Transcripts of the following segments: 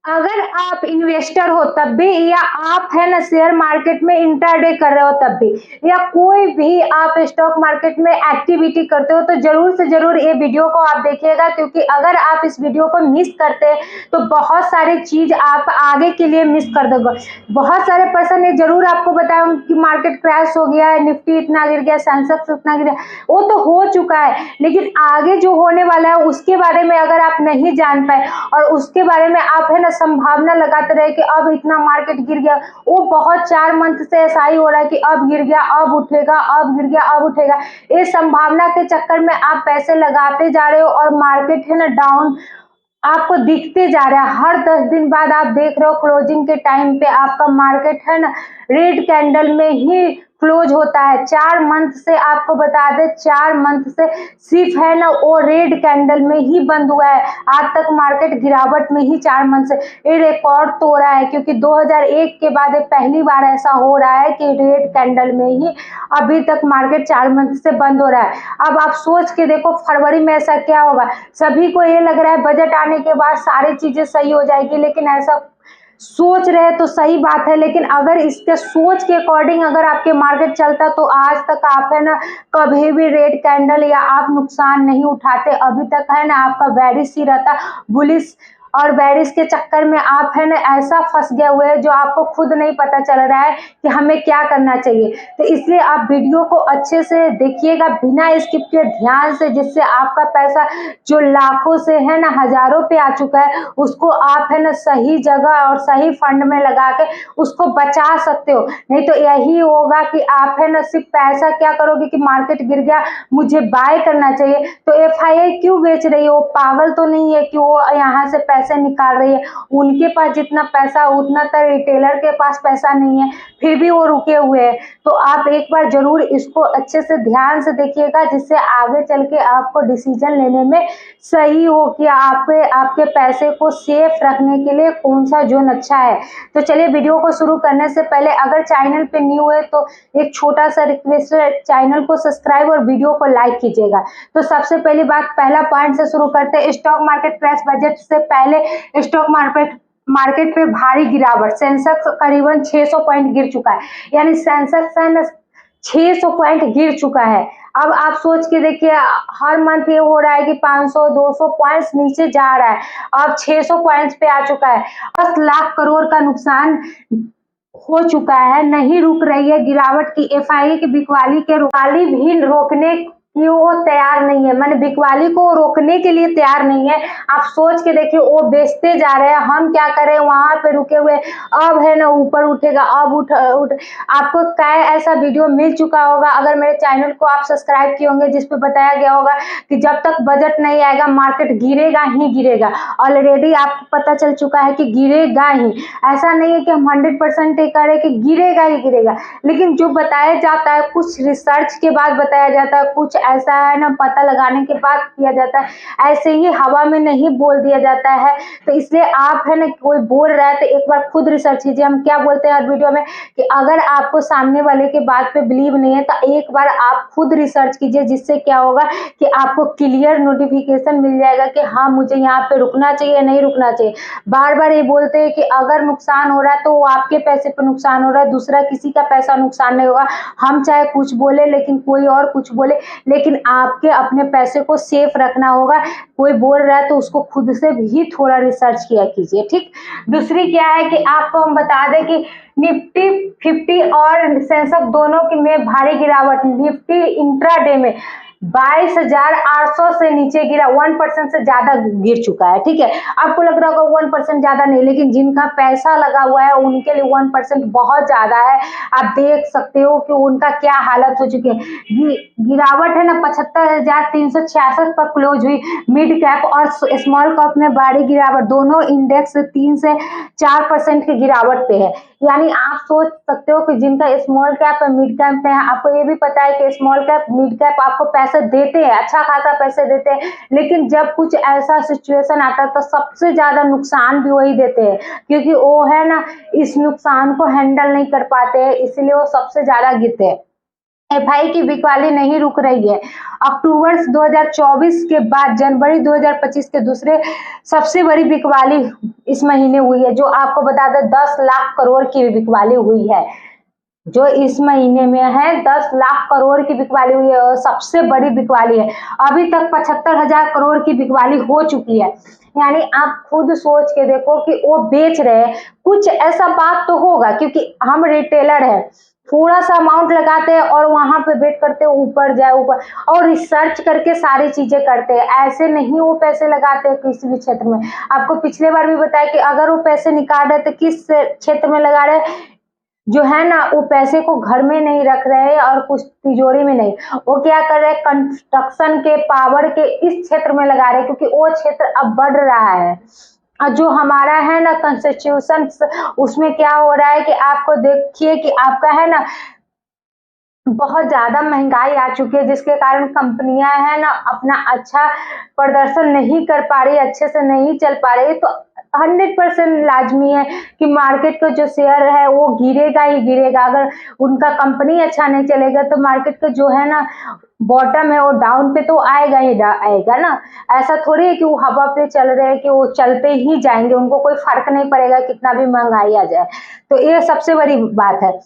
अगर आप इन्वेस्टर हो तब भी, या आप है ना शेयर मार्केट में इंट्राडे कर रहे हो तब भी, या कोई भी आप स्टॉक मार्केट में एक्टिविटी करते हो, तो जरूर से जरूर ये वीडियो को आप देखिएगा, क्योंकि अगर आप इस वीडियो को मिस करते हैं तो बहुत सारी चीज आप आगे के लिए मिस कर दोगे। बहुत सारे पर्सन ये जरूर आपको बताएंगे कि मार्केट क्रैश हो गया है, निफ्टी इतना गिर गया, सेंसेक्स इतना गिर गया, वो तो हो चुका है, लेकिन आगे जो होने वाला है उसके बारे में अगर आप नहीं जान पाए और उसके बारे में आप है ना संभावना लगाते रहे कि अब इतना मार्केट गिर गया, वो बहुत 4 मंथ से ऐसा ही हो रहा है कि अब गिर गया, अब उठेगा, अब गिर गया, अब उठेगा, इस संभावना के चक्कर में आप पैसे लगाते जा रहे हो और मार्केट है ना डाउन आपको दिखते जा रहा है। हर 10 दिन बाद आप देख रहे हो क्लोजिंग के टाइम पे आपका मार्केट है ना रेड कैंडल में ही क्लोज होता है। 4 मंथ से आपको बता दे, 4 मंथ से सिर्फ है ना वो रेड कैंडल में ही बंद हुआ है। आज तक मार्केट गिरावट में ही 4 मंथ से ये रिकॉर्ड तोड़ रहा है, क्योंकि 2001 के बाद पहली बार ऐसा हो रहा है कि रेड कैंडल में ही अभी तक मार्केट 4 मंथ से बंद हो रहा है। अब आप सोच के देखो फरवरी में ऐसा क्या होगा। सभी को ये लग रहा है बजट आने के बाद सारी चीजें सही हो जाएगी, लेकिन ऐसा सोच रहे तो सही बात है, लेकिन अगर इसके सोच के अकॉर्डिंग अगर आपके मार्केट चलता तो आज तक आप है ना कभी भी रेड कैंडल या आप नुकसान नहीं उठाते। अभी तक है ना आपका बेरिश ही रहता, बुलिश, और बेरिश के चक्कर में आप है ना ऐसा फंस गए हुए हैं जो आपको खुद नहीं पता चल रहा है कि हमें क्या करना चाहिए। तो इसलिए आप वीडियो को अच्छे से देखिएगा बिना स्किप के, ध्यान से, जिससे आपका पैसा जो लाखों से है ना हजारों पे आ चुका है उसको आप है ना सही जगह और सही फंड में लगा के उसको बचा सकते हो। नहीं तो यही होगा कि आप है ना सिर्फ पैसा क्या करोगे कि मार्केट गिर गया मुझे बाय करना चाहिए, तो एफआईआई क्यों बेच रही है? वो पागल तो नहीं है कि वो यहाँ से पैसे निकाल रही है। उनके पास जितना पैसा उतना तो रिटेलर के पास पैसा नहीं है, फिर भी वो रुके हुए हैं। तो आप एक बार जरूर इसको अच्छे से ध्यान से देखिएगा, जिससे आगे चल के आपको डिसीजन लेने में सही हो कि आपके पैसे को सेफ रखने के लिए कौन सा जोन अच्छा है। तो चलिए वीडियो को शुरू करने से पहले अगर चैनल पे न्यू है तो एक छोटा सा रिक्वेस्ट है, चैनल को सब्सक्राइब और वीडियो को लाइक कीजिएगा। तो सबसे पहली बात, पहला पॉइंट से शुरू करते हैं। स्टॉक मार्केट क्रैश बजट से पहले स्टॉक मार्केट पे भारी गिरावट, सेंसेक्स करीबन 600 पॉइंट गिर चुका है, यानी सेंसेक्स 600 पॉइंट गिर चुका है। अब आप सोच के देखिए, हर मंथ ये हो रहा है कि 500 200 पॉइंट्स नीचे जा रहा है, अब 600 पॉइंट्स पे आ चुका है। 10 लाख करोड़ का नुकसान हो चुका है, नहीं रुक रही है गिरावट की। एफआईआई की बिकवाली भी रोकने कि वो तैयार नहीं है, मैंने बिकवाली को रोकने के लिए तैयार नहीं है। आप सोच के देखिए, वो बेचते जा रहे हैं, हम क्या करें, वहां पे रुके हुए। अब है ना ऊपर उठेगा, अब उठ आपको क्या ऐसा वीडियो मिल चुका होगा, अगर मेरे चैनल को आप सब्सक्राइब किए होंगे, जिसपे बताया गया होगा कि जब तक बजट नहीं आएगा मार्केट गिरेगा ही गिरेगा। ऑलरेडी आपको पता चल चुका है कि गिरेगा ही, ऐसा नहीं है कि हम 100% करें कि गिरेगा ही गिरेगा, लेकिन जो बताया जाता है कुछ रिसर्च के बाद बताया जाता है, कुछ ऐसा है ना पता लगाने के बाद किया जाता है, ऐसे ही हवा में नहीं बोल दिया जाता है। तो इसलिए आप है ना कोई बोल रहा है तो एक बार खुद रिसर्च कीजिए। हम क्या बोलते हैं हर वीडियो में कि अगर आपको सामने वाले के बात पे बिलीव नहीं है तो एक बार आप खुद रिसर्च कीजिए, जिससे क्या होगा कि आपको क्लियर नोटिफिकेशन मिल जाएगा कि हाँ मुझे यहाँ पे रुकना चाहिए, नहीं रुकना चाहिए। बार बार ये बोलते हैं कि अगर नुकसान हो रहा है तो वो आपके पैसे पर नुकसान हो रहा है, दूसरा किसी का पैसा नुकसान नहीं होगा। हम चाहे कुछ बोले लेकिन कोई और कुछ बोले, लेकिन आपके अपने पैसे को सेफ रखना होगा। कोई बोल रहा है तो उसको खुद से भी थोड़ा रिसर्च किया कीजिए, ठीक। दूसरी क्या है कि आपको हम बता दें कि निफ्टी 50 और सेंसेक्स दोनों की में भारी गिरावट। निफ्टी इंट्राडे में 22,800 से नीचे गिरा, 1% से ज्यादा गिर चुका है, ठीक है। आपको लग रहा होगा 1% ज्यादा नहीं, लेकिन जिनका पैसा लगा हुआ है उनके लिए 1% बहुत ज्यादा है। आप देख सकते हो कि उनका क्या हालत हो चुकी है। गिरावट है ना 75,366 पर क्लोज हुई। मिड कैप और स्मॉल कैप में भारी गिरावट, दोनों इंडेक्स 3 से 4% की गिरावट पे है। यानी आप सोच सकते हो कि जिनका स्मॉल कैप और मिड कैप पे है, आपको ये भी पता है कि स्मॉल कैप मिड कैप आपको पैसे देते हैं, अच्छा खासा पैसे देते हैं, लेकिन जब कुछ ऐसा सिचुएशन आता है तो सबसे ज्यादा नुकसान भी वही देते हैं, क्योंकि वो है ना इस नुकसान को हैंडल नहीं कर पाते हैं, इसलिए वो सबसे ज्यादा गिरते हैं। एफआई की बिकवाली नहीं रुक रही है। अक्टूबर 2024 के बाद जनवरी 2025 के दूसरे सबसे बड़ी बिकवाली इस महीने हुई है, जो आपको बता दें 10 लाख करोड़ की बिकवाली हुई है। जो इस महीने में है 10 लाख करोड़ की बिकवाली हुई है और सबसे बड़ी बिकवाली है। अभी तक 75,000 करोड़ की बिकवाली हो चुकी है। यानी आप खुद सोच के देखो कि वो बेच रहे हैं, कुछ ऐसा बात तो होगा, क्योंकि हम रिटेलर है, थोड़ा सा अमाउंट लगाते हैं और वहां पे वेट करते हैं ऊपर जाए ऊपर, और रिसर्च करके सारी चीजें करते हैं। ऐसे नहीं वो पैसे लगाते हैं किसी भी क्षेत्र में। आपको पिछले बार भी बताया कि अगर वो पैसे निकाल रहे तो किस क्षेत्र में लगा रहे, जो है ना वो पैसे को घर में नहीं रख रहे हैं और कुछ तिजोरी में नहीं, वो क्या कर रहे हैं कंस्ट्रक्शन के पावर के इस क्षेत्र में लगा रहे हैं, क्योंकि वो क्षेत्र अब बढ़ रहा है। और जो हमारा है ना कॉन्स्टिट्यूशन, उसमें क्या हो रहा है कि आपको देखिए कि आपका है ना बहुत ज्यादा महंगाई आ चुकी है, जिसके कारण कंपनियां है ना अपना अच्छा प्रदर्शन नहीं कर पा रही, अच्छे से नहीं चल पा रही। तो 100% लाजमी है कि मार्केट का जो शेयर है वो गिरेगा ही गिरेगा। अगर उनका कंपनी अच्छा नहीं चलेगा तो मार्केट का जो है ना बॉटम है वो डाउन पे तो आएगा ही आएगा ना। ऐसा थोड़ी है कि वो हवा पे चल रहे हैं कि वो चलते ही जाएंगे, उनको कोई फर्क नहीं पड़ेगा कितना भी महंगाई आ जाए। तो ये सबसे बड़ी बात है।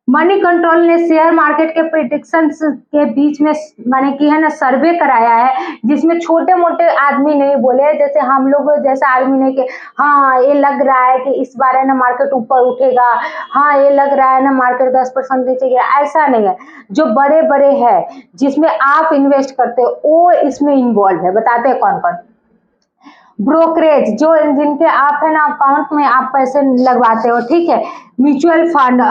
मनी कंट्रोल ने शेयर मार्केट के प्रिडिक्शंस के बीच में माने की है ना सर्वे कराया है, जिसमें छोटे मोटे आदमी नहीं बोले, जैसे हम लोग जैसा आदमी नहीं कि हाँ ये लग रहा है कि इस बार है ना मार्केट ऊपर उठेगा, हाँ ये लग रहा है ना मार्केट 10% नीचे गिरा, ऐसा नहीं है। जो बड़े बड़े है जिसमें आप इन्वेस्ट करते हो वो इसमें इन्वॉल्व है। बताते हैं कौन कौन। ब्रोकरेज, जो जिनके आप है ना अकाउंट में आप पैसे लगवाते हो, ठीक है। म्यूचुअल फंड,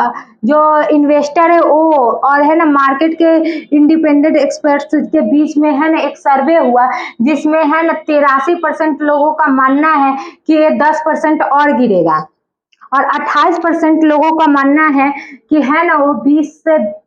जो इन्वेस्टर है वो, और है ना मार्केट के इंडिपेंडेंट एक्सपर्ट्स के बीच में है ना एक सर्वे हुआ, जिसमें है ना 83% लोगों का मानना है कि ये 10% और गिरेगा, और 28% लोगों का मानना है कि है ना वो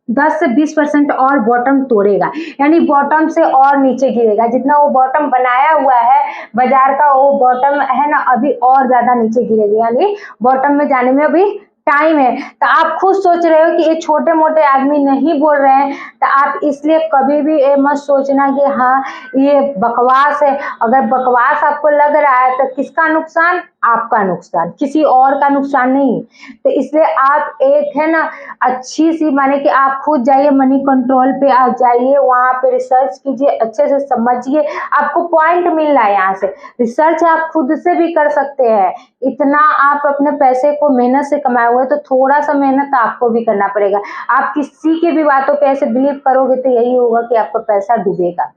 10 से 20% और बॉटम तोड़ेगा, यानी बॉटम से और नीचे गिरेगा। जितना वो बॉटम बनाया हुआ है बाजार का, वो बॉटम है ना अभी और ज्यादा नीचे गिरेगी, यानी बॉटम में जाने में अभी टाइम है। तो आप खुद सोच रहे हो कि ये छोटे मोटे आदमी नहीं बोल रहे हैं, तो आप इसलिए कभी भी ये मत सोचना कि हाँ ये बकवास है। अगर बकवास आपको लग रहा है तो किसका नुकसान? आपका नुकसान, किसी और का नुकसान नहीं। तो इसलिए आप एक है ना अच्छी सी माने कि आप खुद जाइए मनी कंट्रोल पे, आप जाइए वहां पे रिसर्च कीजिए, अच्छे से समझिए, आपको पॉइंट मिल रहा है। यहाँ से रिसर्च आप खुद से भी कर सकते हैं। इतना आप अपने पैसे को मेहनत से कमाए हुए, तो थोड़ा सा मेहनत आपको भी करना पड़ेगा। आप किसी की भी बातों पे ऐसे बिलीव करोगे तो यही होगा कि आपका पैसा डूबेगा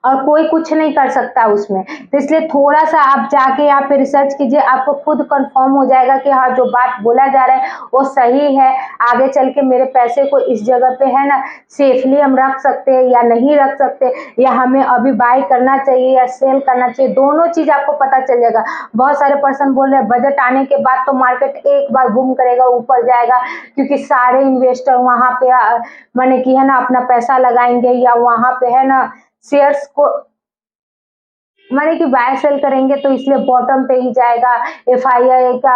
और कोई कुछ नहीं कर सकता उसमें। तो इसलिए थोड़ा सा आप जाके यहाँ पे रिसर्च कीजिए, आपको खुद कंफर्म हो जाएगा कि हाँ जो बात बोला जा रहा है वो सही है। आगे चल के मेरे पैसे को इस जगह पे है ना सेफली हम रख सकते हैं या नहीं रख सकते, या हमें अभी बाय करना चाहिए या सेल करना चाहिए, दोनों चीज आपको पता चल जाएगा। बहुत सारे पर्सन बोल रहे हैं बजट आने के बाद तो मार्केट एक बार बूम करेगा, ऊपर जाएगा, क्योंकि सारे इन्वेस्टर वहां पे माने की है ना अपना पैसा लगाएंगे, या वहां पे है ना शेयर्स को माने कि बाय सेल करेंगे, तो इसलिए बॉटम पे ही जाएगा। एफआईआई का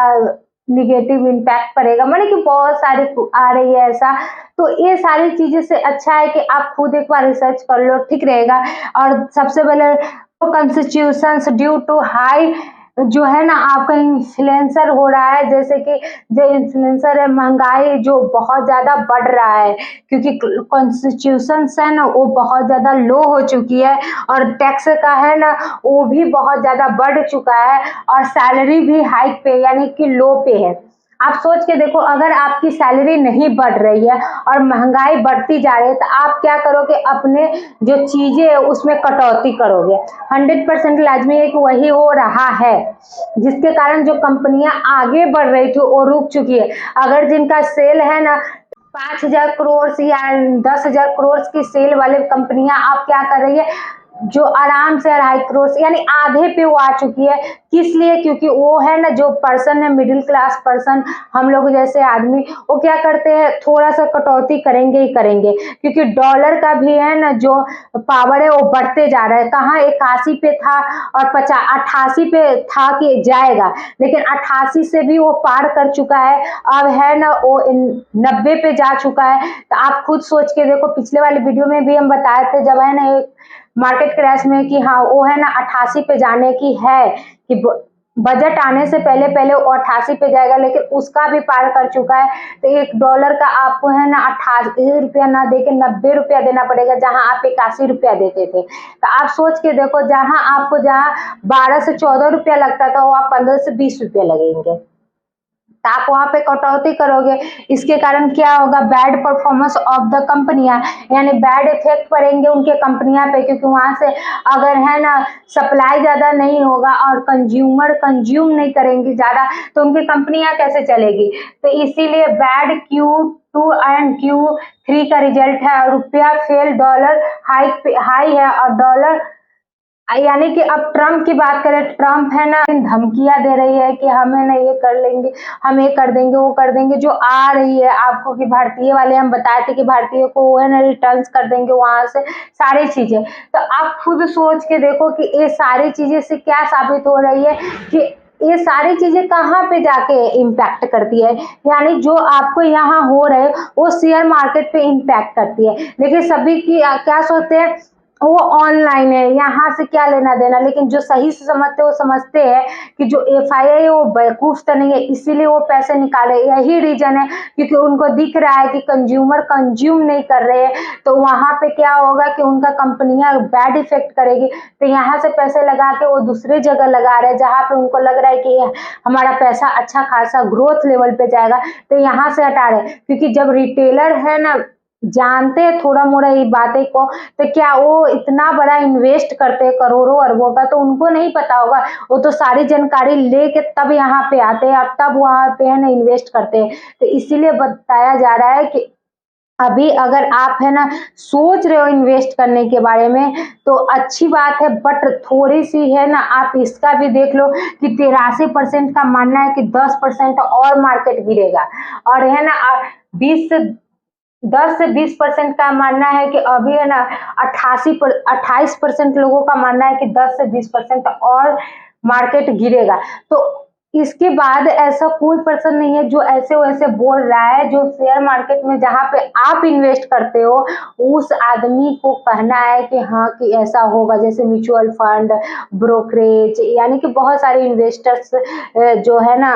निगेटिव इम्पैक्ट पड़ेगा, माने कि बहुत सारी आ रही है ऐसा। तो ये सारी चीजें से अच्छा है कि आप खुद एक बार रिसर्च कर लो, ठीक रहेगा। और सबसे पहले कॉन्स्टिट्यूशंस ड्यू टू हाई जो है ना आपका इन्फ्लुएंसर हो रहा है, जैसे कि जो इन्फ्लुएंसर है महंगाई जो बहुत ज्यादा बढ़ रहा है, क्योंकि कॉन्स्टिट्यूशन है ना वो बहुत ज्यादा लो हो चुकी है, और टैक्स का है ना वो भी बहुत ज्यादा बढ़ चुका है, और सैलरी भी हाइक पे यानी कि लो पे है। आप सोच के देखो, अगर आपकी सैलरी नहीं बढ़ रही है और महंगाई बढ़ती जा रही है, तो आप क्या करोगे? अपने जो चीजें है उसमें कटौती करोगे। 100% लाजमी है कि वही हो रहा है, जिसके कारण जो कंपनियां आगे बढ़ रही थी वो रुक चुकी है। अगर जिनका सेल है ना 5,000 करोड़ या 10,000 करोड़ की सेल वाले कंपनियां आप क्या कर रही है, जो आराम से 2.5 करोड़ यानी आधे पे वो आ चुकी है, किस लिए? क्योंकि वो है ना जो पर्सन है, मिडिल क्लास पर्सन, हम लोग जैसे आदमी, वो क्या करते हैं, थोड़ा सा कटौती करेंगे ही करेंगे, क्योंकि डॉलर का भी है ना जो पावर है वो बढ़ते जा रहा है। कहाँ 81 पे था और 88 पे था कि जाएगा, लेकिन 88 से भी वो पार कर चुका है, अब है ना वो 90 पे जा चुका है। तो आप खुद सोच के देखो, पिछले वाली वीडियो में भी हम बताए थे जब है ना मार्केट क्रैश में कि हाँ वो है ना 88 पे जाने की है, कि बजट आने से पहले पहले वो 88 पे जाएगा, लेकिन उसका भी पार कर चुका है। तो $1 का आपको है ना 88 रुपया ना देके 90 रुपया देना पड़ेगा, जहां आप 81 रुपया देते थे। तो आप सोच के देखो, जहां 12 से 14 रुपया लगता था, वो आप 15 से 20 रुपया लगेंगे। तो आप वहां पे कटौती करोगे, इसके कारण क्या होगा, बैड परफॉर्मेंस ऑफ द कंपनियां, यानी बैड इफेक्ट पड़ेंगे उनके कंपनियां पे, क्योंकि वहां से अगर है ना सप्लाई ज्यादा नहीं होगा और कंज्यूमर कंज्यूम नहीं करेंगे ज्यादा, तो उनकी कंपनियां कैसे चलेगी। तो इसीलिए बैड Q2 एंड Q3 का रिजल्ट है, रुपया फेल, डॉलर हाई है, और डॉलर यानी कि अब ट्रम्प की बात करें, ट्रम्प है ना धमकियां दे रही है कि हमें ना ये कर लेंगे, हम ये कर देंगे, वो कर देंगे, जो आ रही है आपको कि भारतीय वाले हम बताए थे कि भारतीय को वो है ना रिटर्न कर देंगे वहां से सारी चीजें। तो आप खुद सोच के देखो कि ये सारी चीजें से क्या साबित हो रही है, कि ये सारी चीजें कहाँ पे जाके इम्पैक्ट करती है, यानी जो आपको यहाँ हो रहे वो शेयर मार्केट पे इम्पैक्ट करती है। लेकिन सभी की क्या सोचते हैं, वो ऑनलाइन है, यहाँ से क्या लेना देना, लेकिन जो सही से समझते वो समझते हैं कि जो एफआईआई है वो बेवकूफ तो नहीं है, इसीलिए वो पैसे निकाले, यही रीजन है, क्योंकि उनको दिख रहा है कि कंज्यूमर कंज्यूम नहीं कर रहे हैं, तो वहां पे क्या होगा कि उनका कंपनियां बैड इफेक्ट करेगी, तो यहाँ से पैसे लगा के वो दूसरी जगह लगा रहे हैं जहाँ पे उनको लग रहा है कि हमारा पैसा अच्छा खासा ग्रोथ लेवल पे जाएगा, तो यहाँ से हटा रहे हैं। क्योंकि जब रिटेलर है ना जानते हैं थोड़ा मोड़ा ये बातें को, तो क्या वो इतना बड़ा इन्वेस्ट करते हैं करोड़ों अरबों का, तो उनको नहीं पता होगा, वो तो सारी जानकारी लेके तब यहाँ पे आते हैं, अब तब वहां पे है ना इन्वेस्ट करते हैं। तो इसीलिए बताया जा रहा है कि अभी अगर आप है ना सोच रहे हो इन्वेस्ट करने के बारे में, तो अच्छी बात है, बट थोड़ी सी है ना आप इसका भी देख लो कि 83% का मानना है कि 10% और मार्केट गिरेगा, और है ना 10 से 20% का मानना है कि अभी है ना 28% लोगों का मानना है कि 10 से 20% और मार्केट गिरेगा। तो इसके बाद ऐसा कोई पर्सन नहीं है जो ऐसे वैसे बोल रहा है, जो शेयर मार्केट में जहां पे आप इन्वेस्ट करते हो उस आदमी को कहना है कि हाँ कि ऐसा होगा, जैसे म्यूचुअल फंड, ब्रोकरेज, यानी कि बहुत सारे इन्वेस्टर्स जो है ना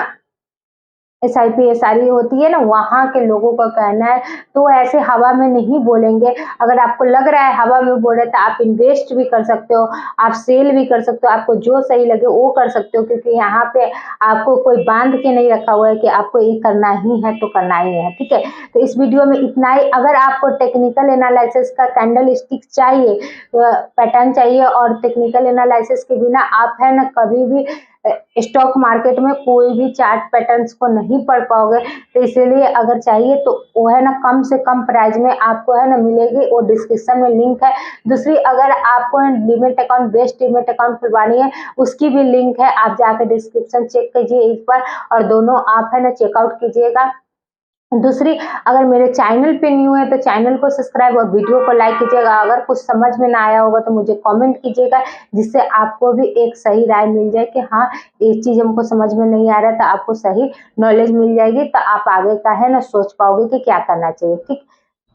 SIP ये सारी होती है ना, वहां के लोगों का कहना है, तो ऐसे हवा में नहीं बोलेंगे। अगर आपको लग रहा है हवा में बोल रहे, तो आप इन्वेस्ट भी कर सकते हो, आप सेल भी कर सकते हो, आपको जो सही लगे वो कर सकते हो, क्योंकि यहाँ पे आपको कोई बांध के नहीं रखा हुआ है कि आपको ये करना ही है तो करना ही है। ठीक है, तो इस वीडियो में इतना ही। अगर आपको टेक्निकल एनालिसिस का कैंडल स्टिक चाहिए, पैटर्न चाहिए, और टेक्निकल एनालिसिस के बिना आप है ना कभी भी स्टॉक मार्केट में कोई भी चार्ट पैटर्न्स को नहीं पढ़ पाओगे, तो इसीलिए अगर चाहिए तो वो है ना कम से कम प्राइस में आपको है ना मिलेगी, वो डिस्क्रिप्शन में लिंक है। दूसरी, अगर आपको demat account, best demat account खुलवानी है, उसकी भी लिंक है, आप जाकर डिस्क्रिप्शन चेक कीजिए एक बार, और दोनों आप है ना चेकआउट कीजिएगा। दूसरी, अगर मेरे चैनल पे न्यू है तो चैनल को सब्सक्राइब और वीडियो को लाइक कीजिएगा। अगर कुछ समझ में ना आया होगा तो मुझे कमेंट कीजिएगा, जिससे आपको भी एक सही राय मिल जाए कि हाँ ये चीज़ हमको समझ में नहीं आ रहा, तो आपको सही नॉलेज मिल जाएगी, तो आप आगे का है ना सोच पाओगे कि क्या करना चाहिए। ठीक।